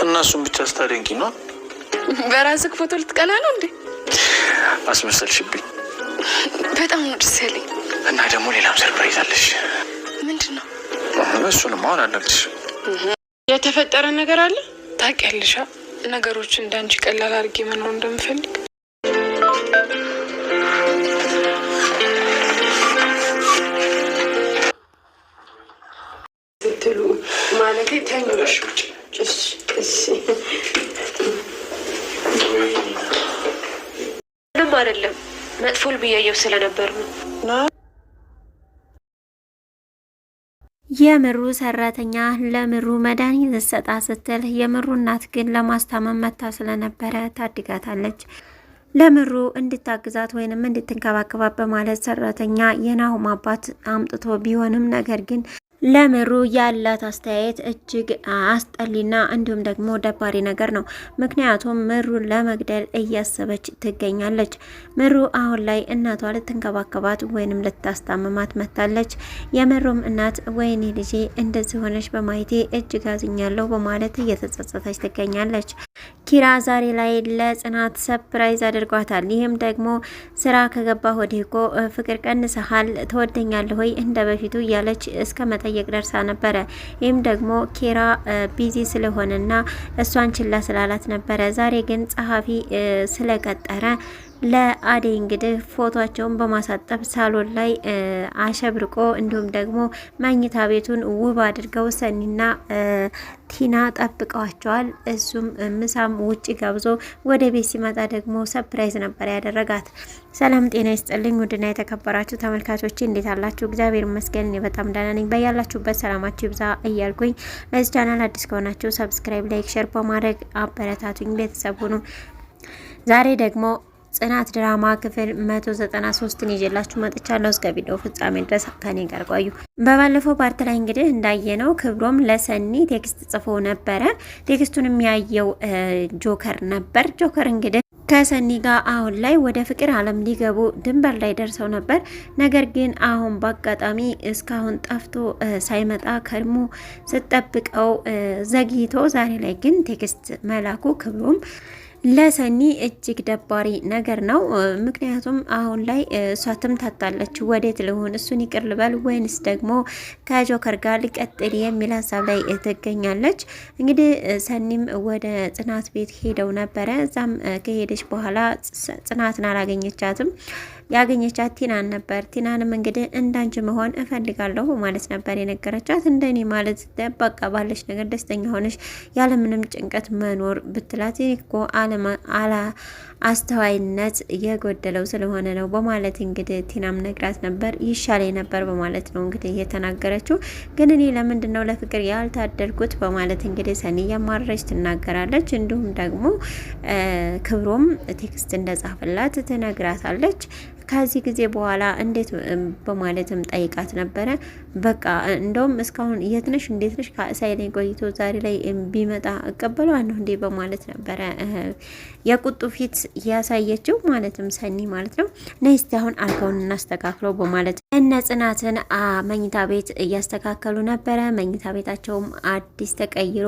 እነሱን ብቻ ስታደንቂ ነው። በራስህ ፎቶ ልትቀና ነው እንዴ? አስመሰልሽብኝ። በጣም ነው ደስ ያለኝ። እና ደግሞ ሌላም ሰርፕራይዝ አለሽ። ምንድን ነው? እሱንም አሁን አልነግርሽም። የተፈጠረ ነገር አለ? ታውቂያለሽ ነገሮች እንዳንቺ ቀላል አድርጌ መኖር እንደምፈልግ። ስትሉ ማለት ተኝሽ ምንም አይደለም። መጥፎል ብያየው ስለነበር ነው። የምሩ ሰራተኛ ለምሩ መድኃኒት ሰጣ ስትል የምሩ እናት ግን ለማስታመም መታ ስለነበረ ታድጋታለች። ለምሩ እንድታግዛት ወይንም እንድትንከባከባት በማለት ሰራተኛ የናሁም አባት አምጥቶ ቢሆንም ነገር ግን ለምሩ ያላት አስተያየት እጅግ አስጠሊና እንዲሁም ደግሞ ደባሪ ነገር ነው። ምክንያቱም ምሩን ለመግደል እያሰበች ትገኛለች። ምሩ አሁን ላይ እናቷ ልትንከባከባት ወይንም ልታስታምማት መታለች። የምሩም እናት ወይኔ ልጄ እንደዚህ ሆነች በማየቴ እጅግ አዝኛለሁ በማለት እየተጸጸተች ትገኛለች። ኪራ ዛሬ ላይ ለጽናት ሰፕራይዝ አድርጓታል። ይህም ደግሞ ስራ ከገባ ወዲህ እኮ ፍቅር ቀንሰሃል፣ ትወደኛለህ ወይ እንደ በፊቱ እያለች እስከ መጠየቅ ደርሳ ነበረ። ይህም ደግሞ ኪራ ቢዚ ስለሆነና እሷን ችላ ስላላት ነበረ። ዛሬ ግን ጸሐፊ ስለቀጠረ ለአደይ እንግዲህ ፎቶቸውን በማሳጠብ ሳሎን ላይ አሸብርቆ እንዲሁም ደግሞ መኝታ ቤቱን ውብ አድርገው ሰኒና ቲና ጠብቀዋቸዋል። እሱም ምሳም ውጭ ጋብዞ ወደ ቤት ሲመጣ ደግሞ ሰፕራይዝ ነበር ያደረጋት። ሰላም ጤና ይስጥልኝ ውድና የተከበራችሁ ተመልካቾች እንዴት አላችሁ? እግዚአብሔር ይመስገን እኔ በጣም ደህና ነኝ። በያላችሁበት ሰላማችሁ ይብዛ እያልኩኝ ለዚህ ቻናል አዲስ ከሆናችሁ ሰብስክራይብ፣ ላይክ፣ ሼር በማድረግ አበረታቱኝ ቤተሰብ ሁኑ። ዛሬ ደግሞ ጽናት ድራማ ክፍል 193ን ይዤላችሁ መጥቻለሁ። እስከ ቪዲዮ ፍጻሜ ድረስ ከኔ ጋር ቆዩ። በባለፈው ፓርት ላይ እንግዲህ እንዳየነው ክብሮም ለሰኒ ቴክስት ጽፎ ነበረ። ቴክስቱን የሚያየው ጆከር ነበር። ጆከር እንግዲህ ከሰኒ ጋር አሁን ላይ ወደ ፍቅር ዓለም ሊገቡ ድንበር ላይ ደርሰው ነበር። ነገር ግን አሁን በአጋጣሚ እስካሁን ጠፍቶ ሳይመጣ ከድሞ ስጠብቀው ዘግይቶ ዛሬ ላይ ግን ቴክስት መላኩ ክብሮም ለሰኒ እጅግ ደባሪ ነገር ነው። ምክንያቱም አሁን ላይ እሷ ትምታታለች። ወዴት ልሆን፣ እሱን ይቅር ልበል ወይንስ ደግሞ ከጆከር ጋር ሊቀጥል የሚል ሀሳብ ላይ ትገኛለች። እንግዲህ ሰኒም ወደ ጽናት ቤት ሄደው ነበረ። እዛም ከሄደች በኋላ ጽናትን አላገኘቻትም። ያገኘቻት ቲናን ነበር። ቲናንም እንግዲህ እንዳንቺ መሆን እፈልጋለሁ ማለት ነበር የነገረቻት። እንደኔ ማለት በቃ ባለች ነገር ደስተኛ ሆነሽ ያለምንም ጭንቀት መኖር ብትላት እኮ አላ አስተዋይነት የጎደለው ስለሆነ ነው በማለት እንግዲህ ቲናም ነግራት ነበር። ይሻለኝ ነበር በማለት ነው እንግዲህ የተናገረችው። ግን እኔ ለምንድን ነው ለፍቅር ያልታደልኩት በማለት እንግዲህ ሰኒ ያማረች ትናገራለች። እንዲሁም ደግሞ ክብሮም ቴክስት እንደጻፈላት ትነግራታለች። ከዚህ ጊዜ በኋላ እንዴት በማለትም ጠይቃት ነበረ። በቃ እንደውም እስካሁን የት ነሽ እንዴት ነሽ ከሳይለኝ ቆይቶ ዛሬ ላይ ቢመጣ እቀበለዋለሁ እንዴ በማለት ነበረ የቁጡ ፊት ያሳየችው ማለትም ሰኒ ማለት ነው። ነይስቲ አሁን አልጋውን እናስተካክለው በማለት እነ ጽናትን መኝታ ቤት እያስተካከሉ ነበረ። መኝታ ቤታቸውም አዲስ ተቀይሮ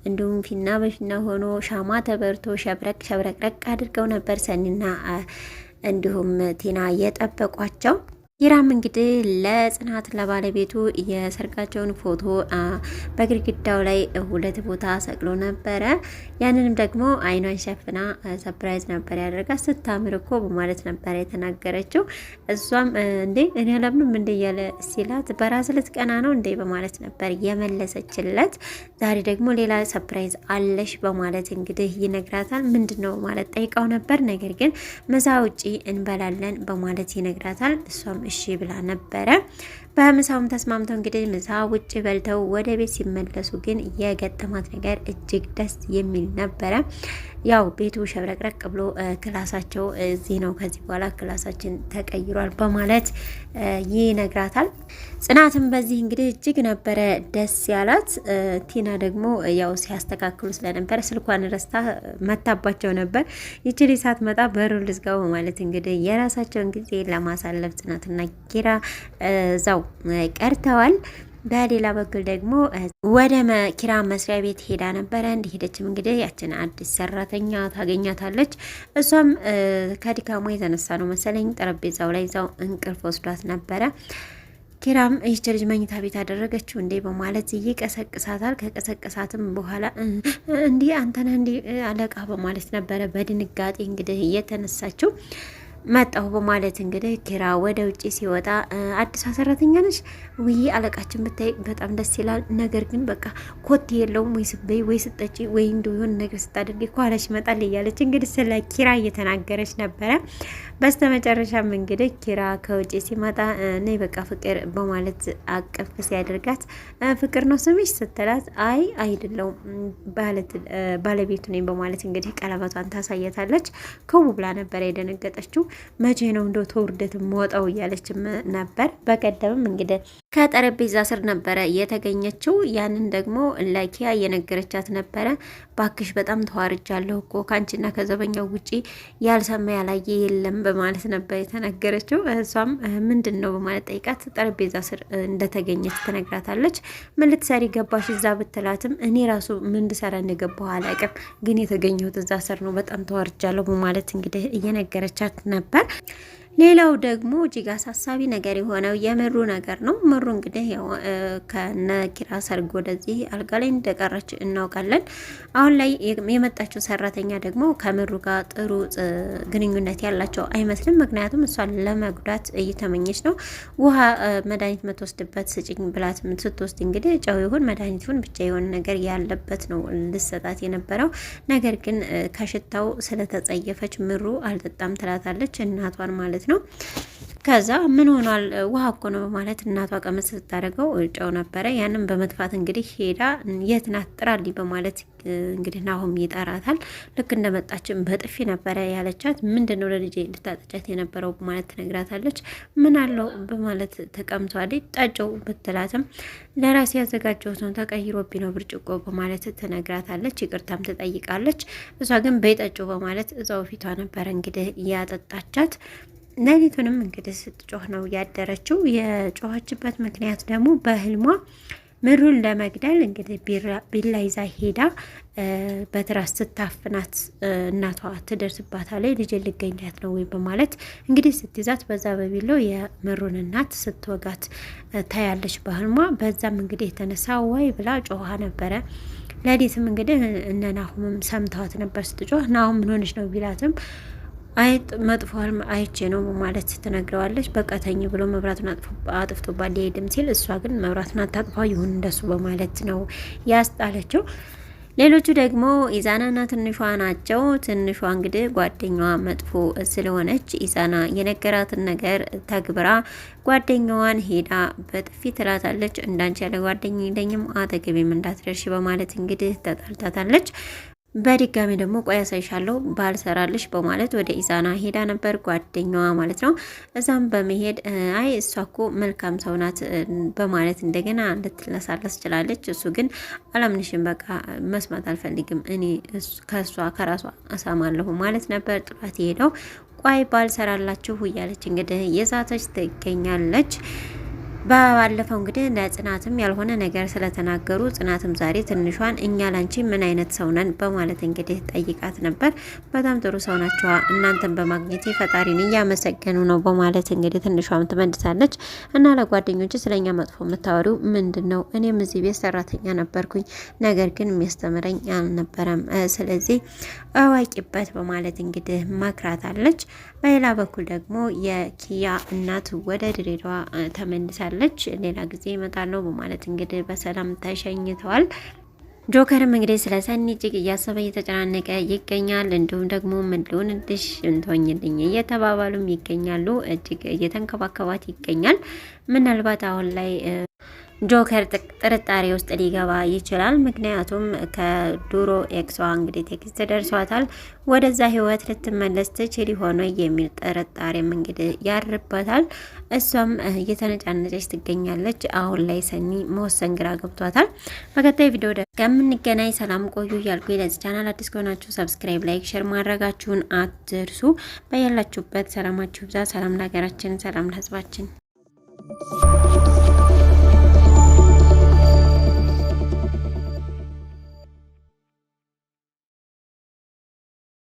እንዲሁም ፊና በፊና ሆኖ ሻማ ተበርቶ ሸብረቅረቅ አድርገው ነበር ሰኒና እንዲሁም ቲና የጠበቋቸው። ኪራም እንግዲህ ለጽናት ለባለቤቱ የሰርጋቸውን ፎቶ በግድግዳው ላይ ሁለት ቦታ ሰቅሎ ነበረ። ያንንም ደግሞ አይኗን ሸፍና ሰፕራይዝ ነበር ያደረጋት። ስታምር እኮ በማለት ነበር የተናገረችው። እሷም እንዴ እኔ አላምንም እንደ እያለ ሲላት በራስ ልትቀና ነው እንዴ በማለት ነበር የመለሰችለት። ዛሬ ደግሞ ሌላ ሰፕራይዝ አለሽ በማለት እንግዲህ ይነግራታል። ምንድነው ማለት ጠይቃው ነበር። ነገር ግን ምሳ ውጪ እንበላለን በማለት ይነግራታል። እሷም እሺ ብላ ነበረ። በምሳውም ተስማምተው እንግዲህ ምሳ ውጭ በልተው ወደ ቤት ሲመለሱ ግን የገጠማት ነገር እጅግ ደስ የሚል ነበረ። ያው ቤቱ ሸብረቅረቅ ብሎ ክላሳቸው እዚህ ነው፣ ከዚህ በኋላ ክላሳችን ተቀይሯል በማለት ይነግራታል። ጽናትም በዚህ እንግዲህ እጅግ ነበረ ደስ ያላት። ቲና ደግሞ ያው ሲያስተካክሉ ስለነበረ ስልኳን ረስታ መታባቸው ነበር። ይችል ሳትመጣ በሩ ልዝጋው በማለት እንግዲህ የራሳቸውን ጊዜ ለማሳለፍ ጽናትና ኪራ እዛው ቀርተዋል። በሌላ በኩል ደግሞ ወደ ኪራ መስሪያ ቤት ሄዳ ነበረ። እንደሄደችም እንግዲህ ያችን አዲስ ሰራተኛ ታገኛታለች። እሷም ከድካሟ የተነሳ ነው መሰለኝ ጠረጴዛው ላይ እዛው እንቅልፍ ወስዷት ነበረ። ኪራም ይህች ልጅ መኝታ ቤት አደረገችው እንዴ በማለት ይቀሰቅሳታል። ከቀሰቀሳትም በኋላ እንዲህ አንተነህ እንዲህ አለቃ በማለት ነበረ በድንጋጤ እንግዲህ እየተነሳችው መጣሁ በማለት እንግዲህ ኪራ ወደ ውጪ ሲወጣ አዲስ ሰራተኛ ነሽ ወይ አለቃችን ብታይ በጣም ደስ ይላል፣ ነገር ግን በቃ ኮቴ የለውም ወይ ስበይ ወይ ስጠጪ ወይ እንደሆነ ነገር ስታደርጊ ኳላሽ ይመጣል እያለች እንግዲህ ስለ ኪራ እየተናገረች ነበረ። በስተመጨረሻም እንግዲህ ኪራ ከውጪ ሲመጣ ነይ በቃ ፍቅር በማለት አቀፍ ሲያደርጋት ፍቅር ነው ስምሽ ስትላት አይ አይደለም ባለቤቱ ነኝ በማለት እንግዲህ ቀለበቷን ታሳየታለች። ከው ብላ ነበር የደነገጠችው። መቼ ነው እንደው ተውርደት ወጣው እያለችም ነበር። በቀደምም እንግዲህ ከጠረጴዛ ስር ነበረ የተገኘችው። ያንን ደግሞ ለኪያ እየነገረቻት ነበረ። ባክሽ በጣም ተዋርጃለሁ እኮ ካንቺና ከዘበኛው ውጪ ያልሰማ ያላየ የለም በማለት ነበር የተናገረችው። እሷም ምንድን ነው በማለት ጠይቃት ጠረጴዛ ስር እንደተገኘች ትነግራታለች። ምን ልትሰሪ ገባሽ እዛ ብትላትም እኔ ራሱ ምን እንድሰራ እንደገባሁ አላውቅም፣ ግን የተገኘሁት እዛ ስር ነው፣ በጣም ተዋርጃለሁ በማለት እንግዲህ እየነገረቻት ነበር። ሌላው ደግሞ እጅግ አሳሳቢ ነገር የሆነው የምሩ ነገር ነው። ምሩ እንግዲህ ከነኪራ ሰርግ ወደዚህ አልጋ ላይ እንደቀረች እናውቃለን። አሁን ላይ የመጣችው ሰራተኛ ደግሞ ከምሩ ጋር ጥሩ ግንኙነት ያላቸው አይመስልም። ምክንያቱም እሷን ለመጉዳት እየተመኘች ነው። ውሃ መድኃኒት የምትወስድበት ስጭኝ ብላት ስትወስድ እንግዲህ ጨው ይሁን መድኃኒት ይሁን ብቻ የሆነ ነገር ያለበት ነው ልሰጣት የነበረው። ነገር ግን ከሽታው ስለተጸየፈች ምሩ አልጠጣም ትላታለች፣ እናቷን ማለት ነው። ከዛ ምን ሆኗል ውሃ እኮ ነው በማለት እናቷ ቀመስ ስታደርገው ጨው ነበረ። ያንን በመጥፋት እንግዲህ ሄዳ የት ናት ጥራልኝ በማለት እንግዲህ ናሆም ይጠራታል። ልክ እንደመጣችን በጥፊ ነበረ ያለቻት። ምንድነው ለልጄ ልታጠጫት የነበረው በማለት ትነግራታለች። ምን አለው በማለት ተቀምጧል። ጠጨው ብትላትም ለራሴ ያዘጋጀሁት ነው ተቀይሮብኝ ነው ብርጭቆ በማለት ትነግራታለች። ይቅርታም ትጠይቃለች። እሷ ግን በይጠጨው በማለት እዛው ፊቷ ነበረ እንግዲህ ያጠጣቻት። ሌሊቱንም እንግዲህ ስትጮህ ነው ያደረችው። የጮኸችበት ምክንያት ደግሞ በህልሟ ምሩን ለመግደል እንግዲህ ቢላ ይዛ ሄዳ በትራስ ስታፍናት እናቷ ትደርስባታለች። ልጅ ልገኛት ነው ወይ በማለት እንግዲህ ስትይዛት በዛ በቢላው የምሩን እናት ስትወጋት ታያለች በህልሟ። በዛም እንግዲህ የተነሳ ወይ ብላ ጮሃ ነበረ። ሌሊትም እንግዲህ እነ ናሁምም ሰምተዋት ነበር ስትጮህ። ናሁም ምን ሆነች ነው ቢላትም አይጥ መጥፎ ህልም አይቼ ነው ማለት ትነግረዋለች። በቃ ተኝ ብሎ መብራቱን አጥፍቶባት ሊሄድም ሲል እሷ ግን መብራቱን አታጥፋ ይሁን እንደሱ በማለት ነው ያስጣለችው። ሌሎቹ ደግሞ ኢዛናና ትንሿ ናቸው። ትንሿ እንግዲህ ጓደኛዋ መጥፎ ስለሆነች ኢዛና የነገራትን ነገር ተግብራ ጓደኛዋን ሄዳ በጥፊ ትላታለች። እንዳንቺ ያለ ጓደኛ የለኝም አጠገቤም እንዳትደርሺ በማለት እንግዲህ ተጣልታታለች። በድጋሚ ደግሞ ቆይ ያሳይሻለሁ ባልሰራልሽ በማለት ወደ ኢዛና ሄዳ ነበር ጓደኛዋ ማለት ነው። እዛም በመሄድ አይ እሷ እኮ መልካም ሰው ናት በማለት እንደገና ልትለሳለስ ችላለች። እሱ ግን አላምንሽም፣ በቃ መስማት አልፈልግም፣ እኔ ከራሷ አሳማለሁ ማለት ነበር ጥላት ሄደው። ቆይ ባልሰራላችሁ እያለች እንግዲህ የዛተች ትገኛለች። ባለፈው እንግዲህ ለጽናትም ያልሆነ ነገር ስለተናገሩ ጽናትም ዛሬ ትንሿን እኛ ላንቺ ምን አይነት ሰው ነን በማለት እንግዲህ ጠይቃት ነበር። በጣም ጥሩ ሰው ናቸዋ እናንተን በማግኘት ፈጣሪን እያመሰገኑ ነው በማለት እንግዲህ ትንሿም ትመልሳለች። እና ለጓደኞች ስለኛ መጥፎ የምታወሪው ምንድን ነው? እኔም እዚህ ቤት ሰራተኛ ነበርኩኝ፣ ነገር ግን የሚያስተምረኝ አልነበረም፣ ስለዚህ አዋቂበት በማለት እንግዲህ መክራታለች። በሌላ በኩል ደግሞ የኪያ እናት ወደ ድሬዳዋ ተመልሳለች። ሌላ ጊዜ ይመጣለሁ በማለት እንግዲህ በሰላም ተሸኝተዋል። ጆከርም እንግዲህ ስለ ሰኒ እጅግ እያሰበ እየተጨናነቀ ይገኛል። እንዲሁም ደግሞ ምን ልሆንልሽ እንትሆኝልኝ እየተባባሉም ይገኛሉ። እጅግ እየተንከባከባት ይገኛል። ምናልባት አሁን ላይ ጆከር ጥርጣሬ ውስጥ ሊገባ ይችላል። ምክንያቱም ከዱሮ ኤክሷ እንግዲህ ቴክስት ደርሷታል። ወደዛ ህይወት ልትመለስ ትችል ሆኖ የሚል ጥርጣሬም እንግዲህ ያርበታል። እሷም እየተነጫነጨች ትገኛለች። አሁን ላይ ሰኒ መወሰን ግራ ገብቷታል። በቀጣይ ቪዲዮ ከምንገናኝ ሰላም ቆዩ እያልኩ ለዚህ ቻናል አዲስ ከሆናችሁ ሰብስክራይብ፣ ላይክ፣ ሼር ማድረጋችሁን አትርሱ። በያላችሁበት ሰላማችሁ ብዛ። ሰላም ለሀገራችን፣ ሰላም ለህዝባችን።